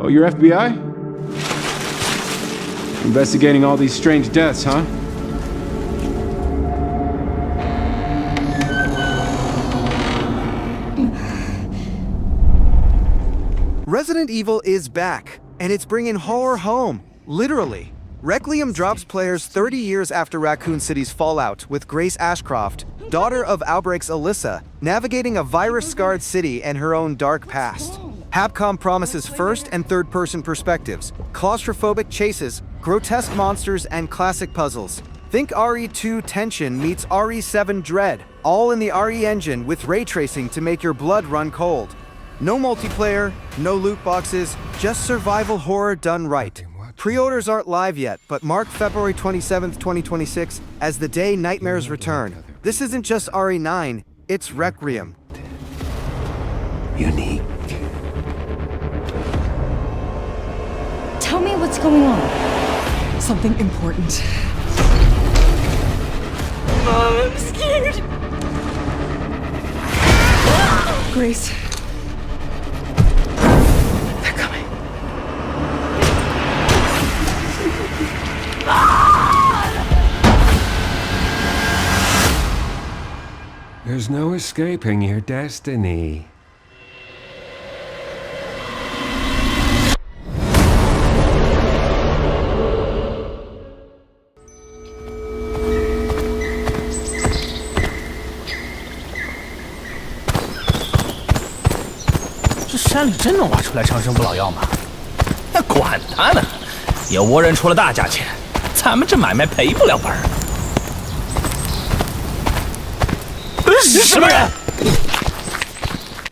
Oh, you're FBI? Investigating all these strange deaths, huh? Resident Evil is back, and it's bringing horror home, literally. Requiem drops players 30 years after Raccoon City's fallout, with Grace Ashcroft, daughter of Outbreak's Alyssa, navigating a virus-scarred city and her own dark past. Capcom promises first and third-person perspectives, claustrophobic chases, grotesque monsters, and classic puzzles. Think RE2 Tension meets RE7 Dread, all in the RE engine with ray tracing to make your blood run cold. No multiplayer, no loot boxes, just survival horror done right. Pre-orders aren't live yet, but mark February 27th, 2026 as the day nightmares return. This isn't just RE9, it's Requiem. Unique. Tell me what's going on. Something important. Mom, I'm scared. Grace. They're coming. There's no escaping your destiny.这山里真能挖出来长生不老药吗？那管他呢，有倭人出了大价钱，咱们这买卖赔不了本儿。什么人？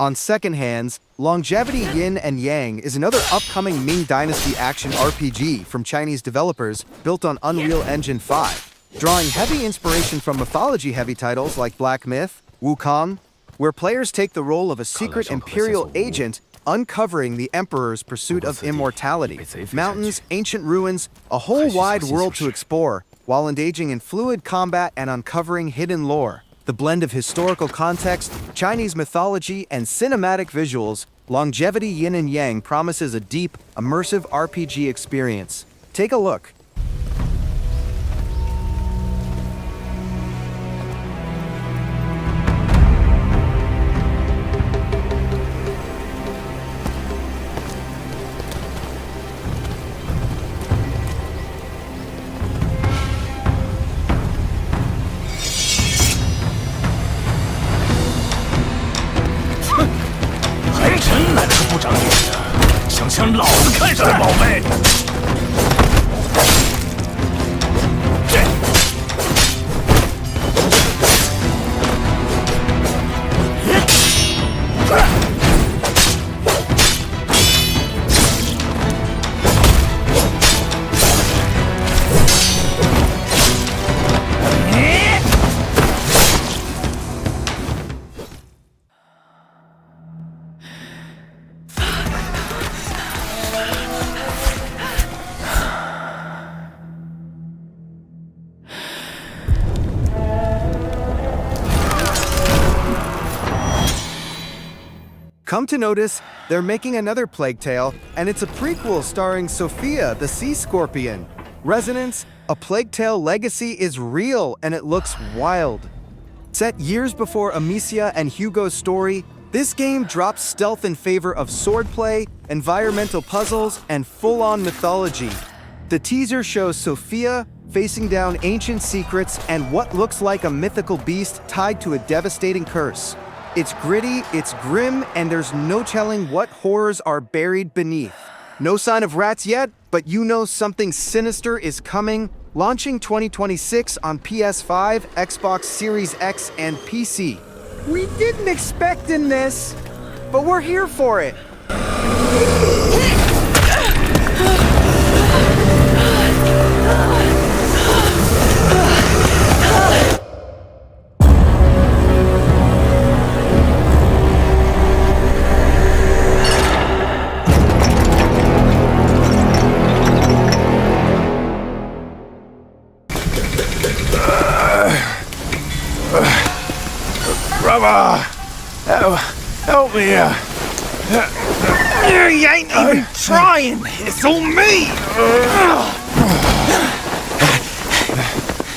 On second hands, Longevity Yin and Yang is another upcoming Ming Dynasty action RPG from Chinese developers built on Unreal Engine 5, drawing heavy inspiration from mythology-heavy titles like Black Myth, Wukong, where players take the role of a secret imperial agent uncovering the Emperor's pursuit of immortality. Mountains, ancient ruins, a whole wide world to explore, while engaging in fluid combat and uncovering hidden lore. The blend of historical context, Chinese mythology, and cinematic visuals, Longevity Yin and Yang promises a deep, immersive RPG experience. Take a look. Come to notice, they're making another Plague Tale, and it's a prequel starring Sophia, the Sea Scorpion. Resonance, A Plague Tale Legacy is real, and it looks wild. Set years before Amicia and Hugo's story, this game drops stealth in favor of swordplay, environmental puzzles, and full-on mythology. The teaser shows Sophia facing down ancient secrets and what looks like a mythical beast tied to a devastating curse. It's gritty, it's grim, and there's no telling what horrors are buried beneath. No sign of rats yet, but you know something sinister is coming. Launching 2026 on PS5, Xbox Series X, and PC. We didn't expect this, but we're here for it. Brother! Help me! You ain't even trying. It's on me.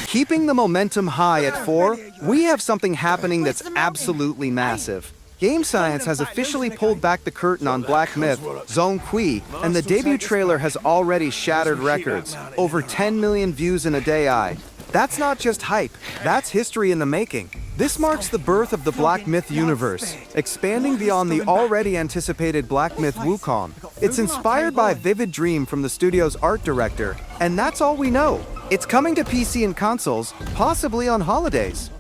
Keeping the momentum high at 4, we have something happening that's absolutely massive. Game Science has officially pulled back the curtain on Black Myth, Zhong, and the debut trailer has already shattered records. Over 10 million views in a day. That's not just hype, that's history in the making. This marks the birth of the Black Myth universe, expanding beyond the already anticipated Black Myth Wukong. It's inspired by Vivid Dream from the studio's art director, and that's all we know. It's coming to PC and consoles, possibly on holidays.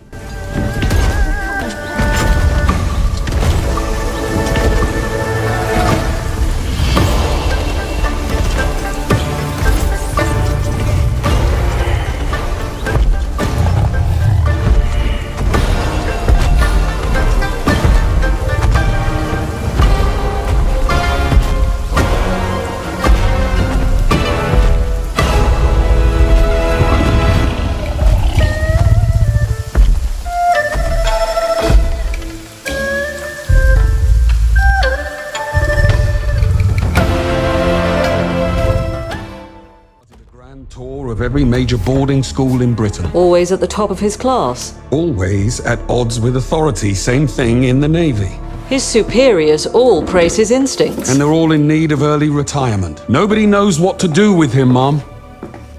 Of every major boarding school in Britain. Always at the top of his class. Always at odds with authority. Same thing in the Navy. His superiors all praise his instincts. And they're all in need of early retirement. Nobody knows what to do with him, Mom.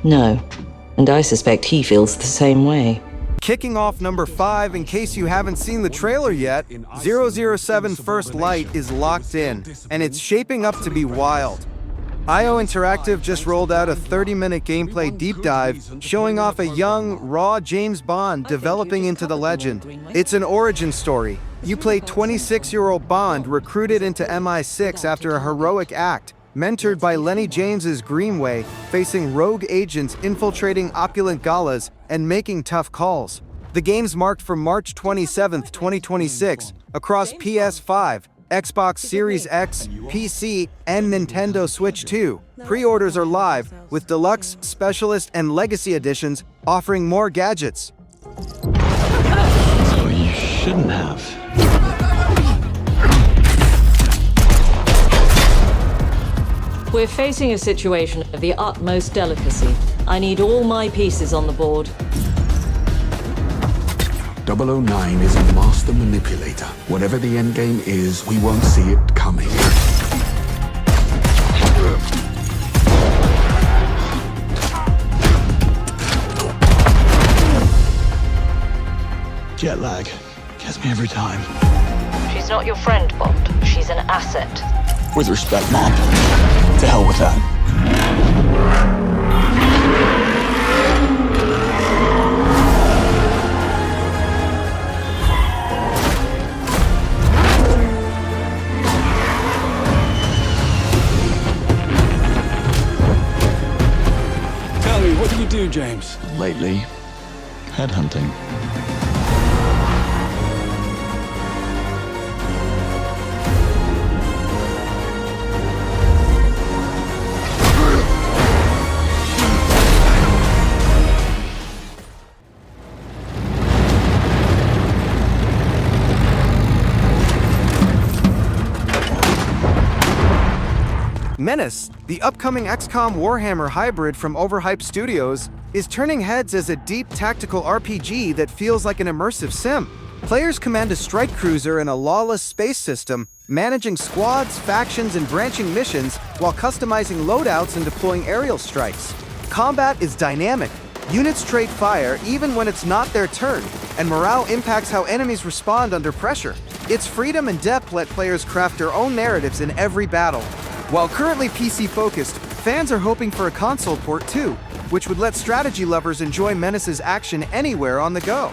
No. And I suspect he feels the same way. Kicking off number 5, in case you haven't seen the trailer yet, 007 First Light is locked in, and it's shaping up to be wild. IO Interactive just rolled out a 30-minute gameplay deep dive showing off a young, raw James Bond developing into the legend. It's an origin story. You play 26-year-old Bond recruited into MI6 after a heroic act, mentored by Lenny James's Greenway, facing rogue agents infiltrating opulent galas and making tough calls. The game's marked for March 27, 2026, across PS5, Xbox Series X, PC, and Nintendo Switch 2. Pre-orders are live, with Deluxe, Specialist, and Legacy editions offering more gadgets. So you shouldn't have. We're facing a situation of the utmost delicacy. I need all my pieces on the board. 009 is a master manipulator. Whatever the endgame is, we won't see it coming. Jet lag gets me every time. She's not your friend, Bond. She's an asset. With respect, Mom. To hell with that. What do you do, James? Lately, headhunting. MENACE, the upcoming XCOM Warhammer hybrid from Overhyped Studios, is turning heads as a deep tactical RPG that feels like an immersive sim. Players command a strike cruiser in a lawless space system, managing squads, factions, and branching missions while customizing loadouts and deploying aerial strikes. Combat is dynamic. Units trade fire even when it's not their turn, and morale impacts how enemies respond under pressure. Its freedom and depth let players craft their own narratives in every battle. While currently PC-focused, fans are hoping for a console port too, which would let strategy lovers enjoy MENACE's action anywhere on the go.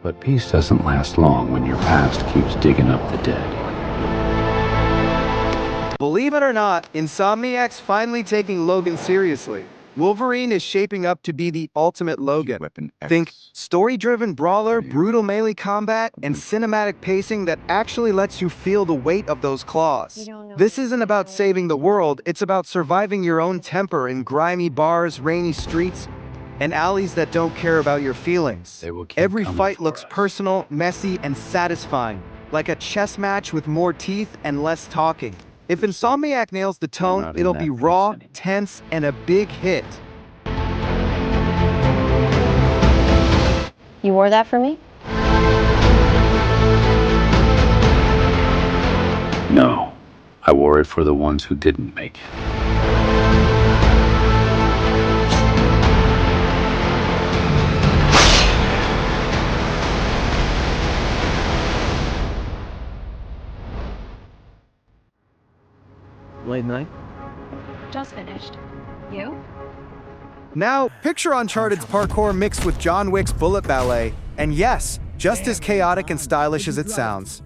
But peace doesn't last long when your past keeps digging up the dead. Believe it or not, Insomniac's finally taking Logan seriously. Wolverine is shaping up to be the ultimate Logan. Think story-driven brawler, brutal melee combat, and cinematic pacing that actually lets you feel the weight of those claws. This isn't about saving the world, it's about surviving your own temper in grimy bars, rainy streets, and alleys that don't care about your feelings. Every fight looks personal, messy, and satisfying, like a chess match with more teeth and less talking. If Insomniac nails the tone, it'll be raw, tense, and a big hit. You wore that for me? No, I wore it for the ones who didn't make it. Late night? Just finished. You? Now, picture Uncharted's parkour mixed with John Wick's bullet ballet, and yes, just as chaotic and stylish as it sounds.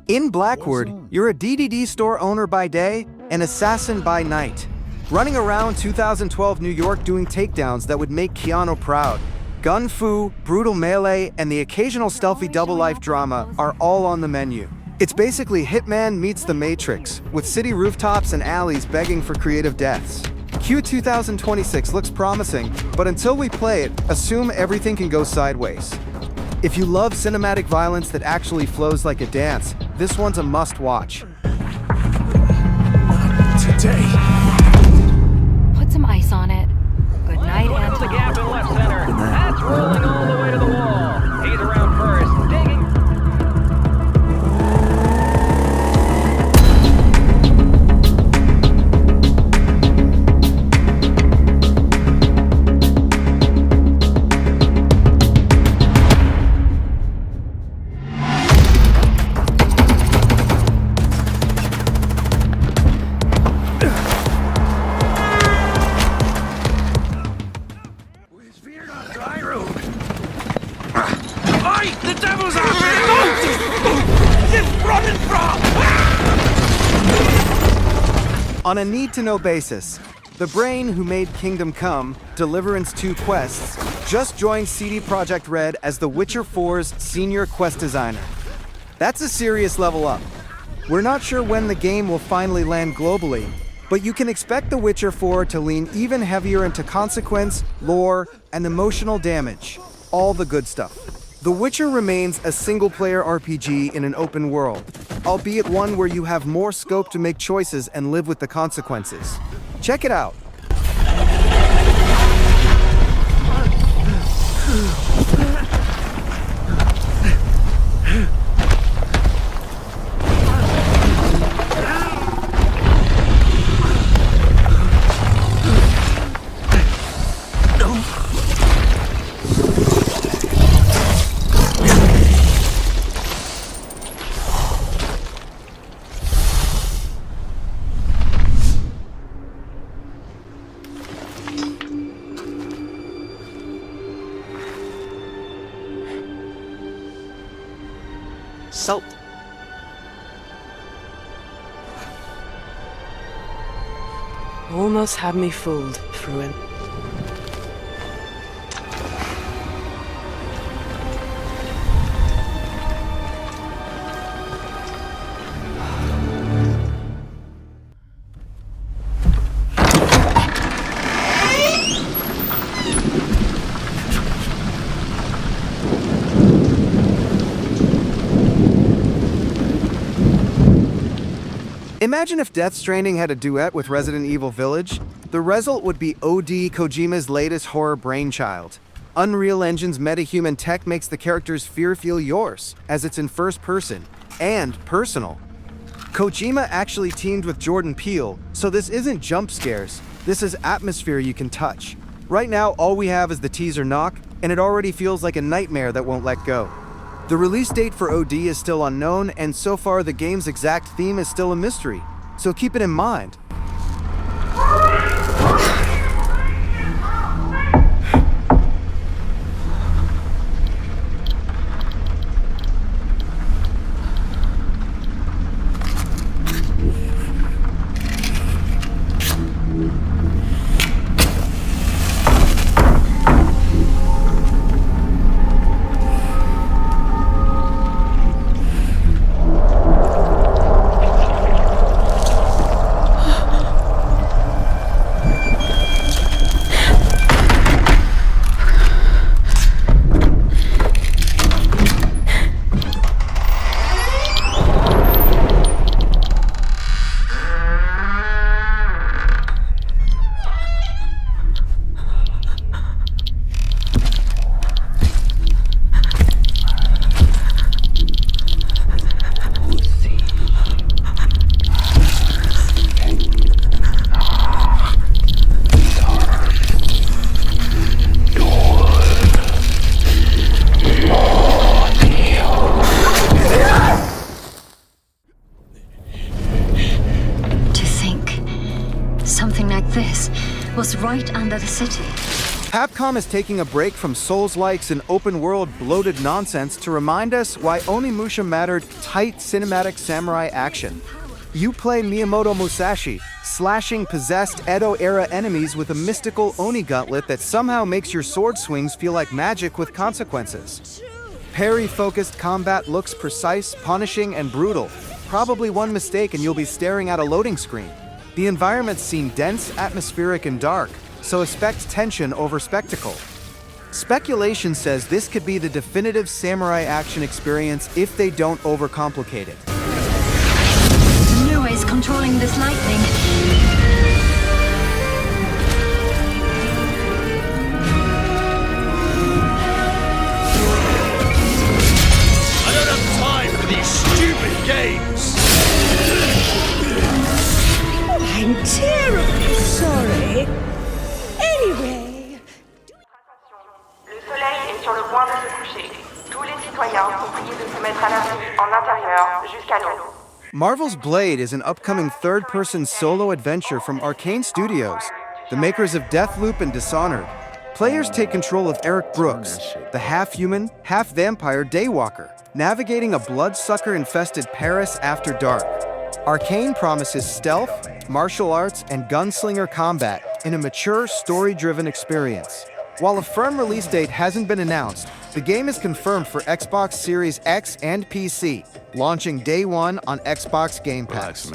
In Blackwood, you're a DDD store owner by day, an assassin by night, running around 2012 New York doing takedowns that would make Keanu proud. Gun fu, brutal melee, and the occasional stealthy double-life drama are all on the menu. It's basically Hitman meets The Matrix, with city rooftops and alleys begging for creative deaths. Q 2026 looks promising, but until we play it, assume everything can go sideways. If you love cinematic violence that actually flows like a dance, this one's a must-watch. Today. Put some ice on it. Good night, Close the Anton. gap in left center. That's rolling all the way to the wall. He's around first, digging. On a need-to-know basis, the brain who made Kingdom Come, Deliverance 2 quests, just joined CD Projekt Red as The Witcher 4's senior quest designer. That's a serious level up. We're not sure when the game will finally land globally, but you can expect The Witcher 4 to lean even heavier into consequence, lore, and emotional damage. All the good stuff. The Witcher remains a single-player RPG in an open world, albeit one where you have more scope to make choices and live with the consequences. Check it out. Salt. Almost had me fooled, Fruin. Imagine if Death Stranding had a duet with Resident Evil Village. The result would be OD Kojima's latest horror brainchild. Unreal Engine's metahuman tech makes the character's fear feel yours, as it's in first person, and personal. Kojima actually teamed with Jordan Peele, so this isn't jump scares, this is atmosphere you can touch. Right now, all we have is the teaser knock, and it already feels like a nightmare that won't let go. The release date for OD is still unknown, and so far the game's exact theme is still a mystery, so keep it in mind. right under the city. Capcom is taking a break from Souls-likes and open-world bloated nonsense to remind us why Onimusha mattered tight cinematic samurai action. You play Miyamoto Musashi, slashing possessed Edo-era enemies with a mystical Oni gauntlet that somehow makes your sword swings feel like magic with consequences. Parry-focused combat looks precise, punishing, and brutal. Probably one mistake and you'll be staring at a loading screen. The environments seem dense, atmospheric, and dark, so expect tension over spectacle. Speculation says this could be the definitive samurai action experience if they don't overcomplicate it. Lua is controlling this lightning. I don't have time for these stupid games! I'm terribly sorry. Anyway. Le soleil est sur le point de se coucher. Tous les citoyens sont priés de se mettre à l'abri en intérieur jusqu'à l'aube. Marvel's Blade is an upcoming third-person solo adventure from Arcane Studios, the makers of Deathloop and Dishonored. Players take control of Eric Brooks, the half-human, half-vampire Daywalker, navigating a bloodsucker-infested Paris after dark. Arcane promises stealth, martial arts, and gunslinger combat in a mature, story-driven experience. While a firm release date hasn't been announced, the game is confirmed for Xbox Series X and PC, launching day one on Xbox Game Pass.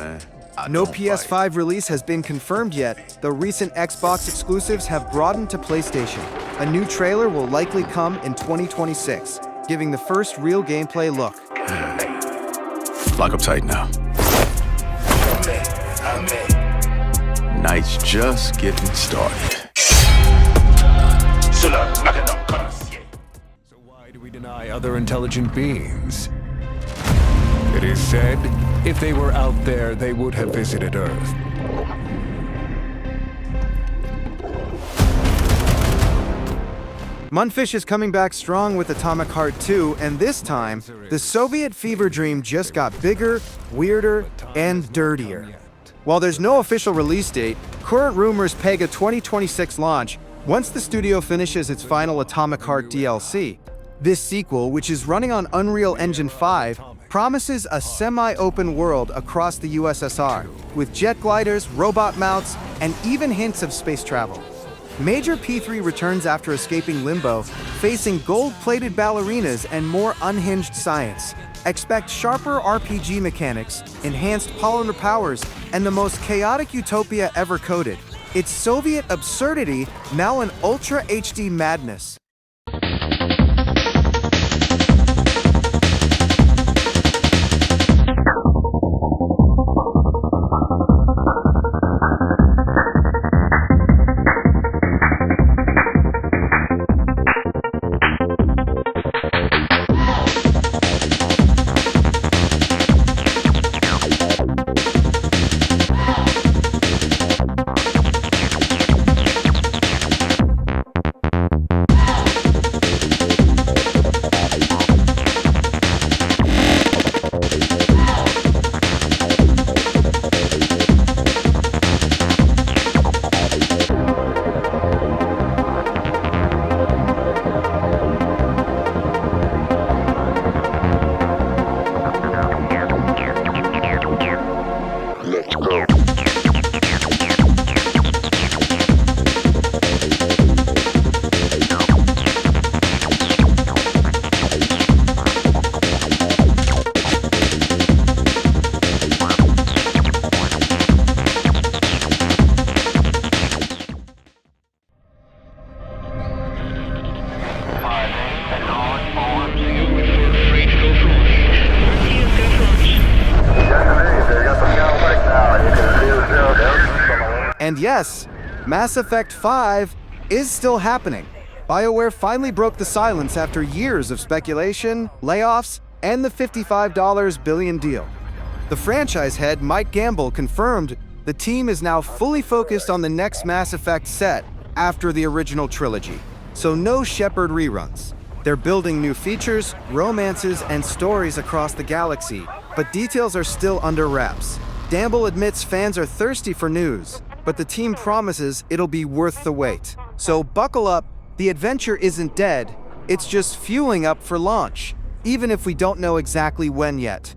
No PS5 release has been confirmed yet, though recent Xbox exclusives have broadened to PlayStation. A new trailer will likely come in 2026, giving the first real gameplay look. Lock up tight now. Night's just getting started. So why do we deny other intelligent beings? It is said, if they were out there, they would have visited Earth. Munfish is coming back strong with Atomic Heart 2, and this time, the Soviet fever dream just got bigger, weirder, and dirtier. While there's no official release date, current rumors peg a 2026 launch once the studio finishes its final Atomic Heart DLC. This sequel, which is running on Unreal Engine 5, promises a semi-open world across the USSR, with jet gliders, robot mounts, and even hints of space travel. Major P3 returns after escaping Limbo, facing gold-plated ballerinas and more unhinged science. Expect sharper RPG mechanics, enhanced polymer powers, and the most chaotic utopia ever coded. It's Soviet absurdity, now an Ultra HD madness. And yes, Mass Effect 5 is still happening. BioWare finally broke the silence after years of speculation, layoffs, and the $55 billion deal. The franchise head, Mike Gamble, confirmed the team is now fully focused on the next Mass Effect set after the original trilogy, so no Shepard reruns. They're building new features, romances, and stories across the galaxy, but details are still under wraps. Gamble admits fans are thirsty for news, but the team promises it'll be worth the wait. So buckle up, the adventure isn't dead, it's just fueling up for launch, even if we don't know exactly when yet.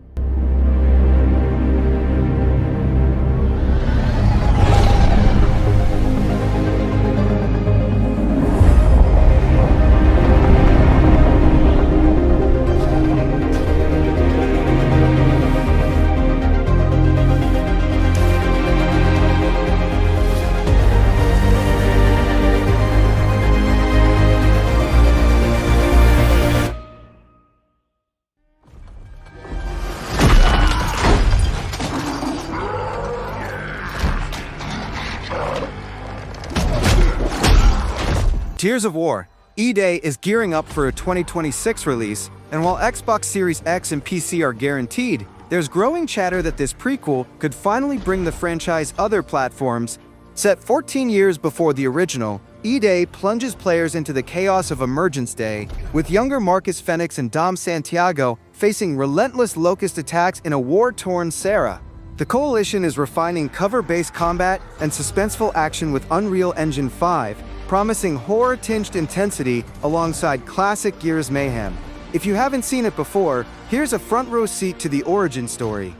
Gears of War, E-Day is gearing up for a 2026 release, and while Xbox Series X and PC are guaranteed, there's growing chatter that this prequel could finally bring the franchise other platforms. Set 14 years before the original, E-Day plunges players into the chaos of Emergence Day, with younger Marcus Fenix and Dom Santiago facing relentless Locust attacks in a war-torn Sarah. The Coalition is refining cover-based combat and suspenseful action with Unreal Engine 5, promising horror-tinged intensity alongside classic Gears mayhem. If you haven't seen it before, here's a front-row seat to the origin story.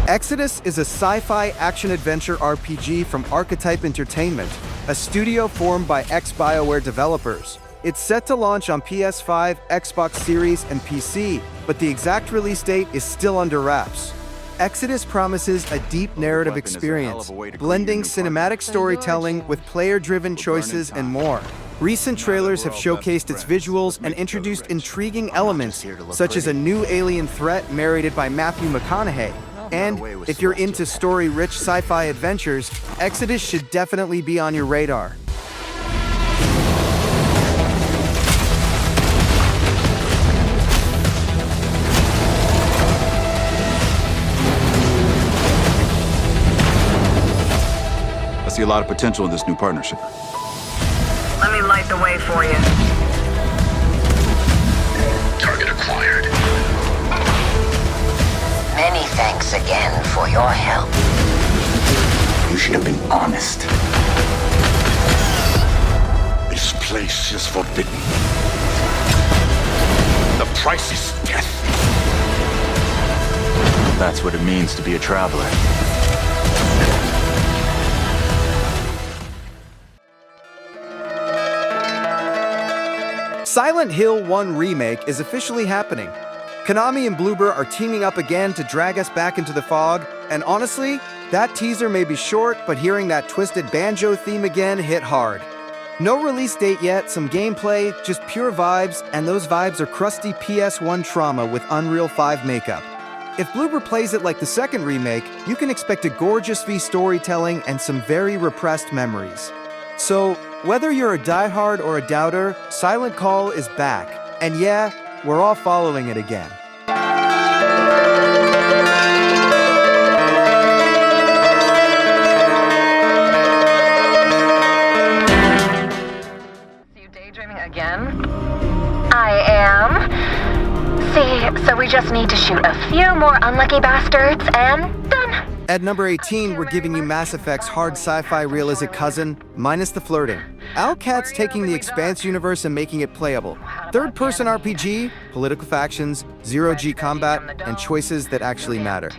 Exodus is a sci-fi action-adventure RPG from Archetype Entertainment, a studio formed by ex-BioWare developers. It's set to launch on PS5, Xbox Series, and PC, but the exact release date is still under wraps. Exodus promises a deep narrative experience, blending cinematic storytelling with player-driven choices and more. Recent trailers have showcased its visuals and introduced intriguing elements, such as a new alien threat narrated by Matthew McConaughey. And if you're into story-rich sci-fi adventures, Exodus should definitely be on your radar. I see a lot of potential in this new partnership. Let me light the way for you. Target acquired. Many thanks again for your help. You should have been honest. This place is forbidden. The price is death. That's what it means to be a traveler. Silent Hill 1 Remake is officially happening. Konami and Bloober are teaming up again to drag us back into the fog, and honestly, that teaser may be short, but hearing that twisted banjo theme again hit hard. No release date yet, some gameplay, just pure vibes, and those vibes are crusty PS1 trauma with Unreal 5 makeup. If Bloober plays it like the second remake, you can expect a gorgeous V storytelling and some very repressed memories. So, whether you're a diehard or a doubter, Silent Call is back. And yeah, we're all following it again. You daydreaming again? I am. See, so we just need to shoot a few more unlucky bastards and done. At number 18, we're giving you Mass Effect's hard sci-fi realistic cousin, minus the flirting. Al Cat's taking the Expanse universe and making it playable. Third-person RPG, political factions, zero-G combat, and choices that actually matter.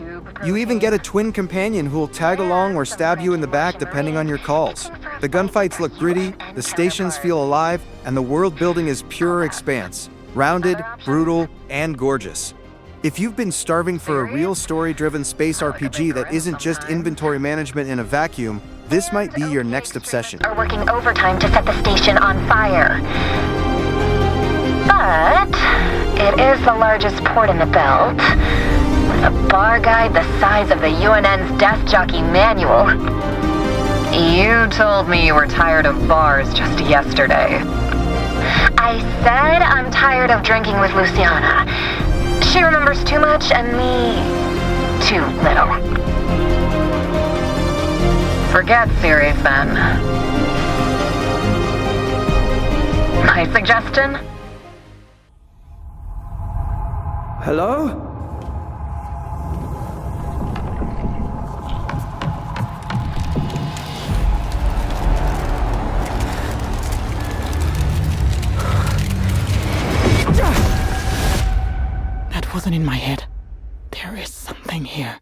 You even get a twin companion who will tag along or stab you in the back depending on your calls. The gunfights look gritty, the stations feel alive, and the world building is pure Expanse. Rounded, brutal, and gorgeous. If you've been starving for a real story-driven space RPG that isn't just inventory management in a vacuum, this might be your next obsession. Are working overtime to set the station on fire. But it is the largest port in the belt, with a bar guide the size of the UNN's death jockey manual. You told me you were tired of bars just yesterday. I said I'm tired of drinking with Luciana. She remembers too much and me too little. Forget series then. My suggestion? Hello? That wasn't in my head. There is something here.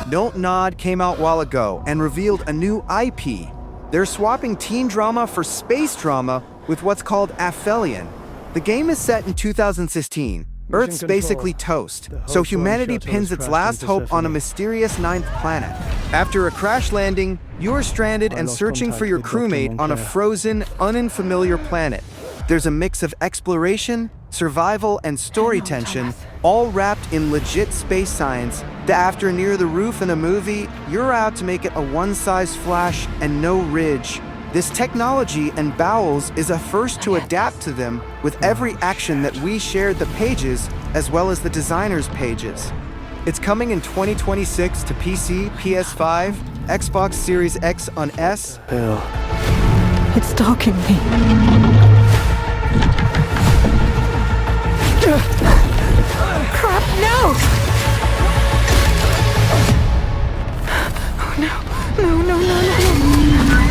Don't Nod came out a while ago and revealed a new IP. They're swapping teen drama for space drama with what's called Aphelion. The game is set in 2016. Earth's basically toast, so humanity pins its last hope on a mysterious ninth planet. After a crash landing, you're stranded and searching for your crewmate on a frozen, unfamiliar planet. There's a mix of exploration, survival, and story tension, all wrapped in legit space science, that after near the roof in a movie, you're out to make it a one-size flash and no ridge. This technology and Bowels is a first to adapt to them with every action that we shared the pages as well as the designers' pages. It's coming in 2026 to PC, PS5, Xbox Series X on S. Bill. It's stalking me. Crap, no! Oh no, no, no, no, no, no.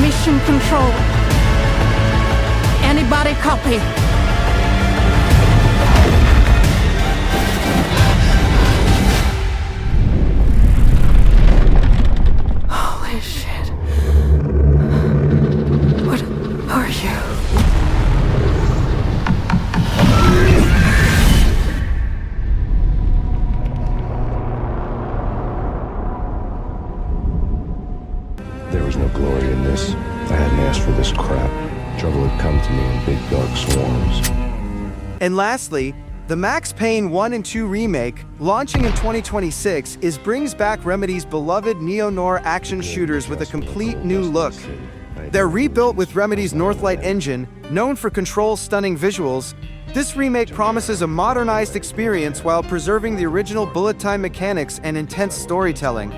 Mission control. Anybody copy? Holy shit. What are you? There was no glory in this. I hadn't asked for this crap. Trouble had come to me in big dark swarms. And lastly, the Max Payne 1 and 2 remake, launching in 2026, brings back Remedy's beloved neo-noir action shooters with a complete new look. They're rebuilt with Remedy's Northlight engine, known for Control's stunning visuals. This remake promises a modernized experience while preserving the original bullet time mechanics and intense storytelling.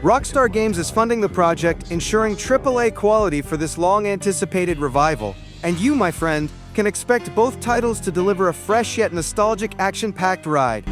Rockstar Games is funding the project, ensuring AAA quality for this long-anticipated revival. And you, my friend, can expect both titles to deliver a fresh yet nostalgic action-packed ride.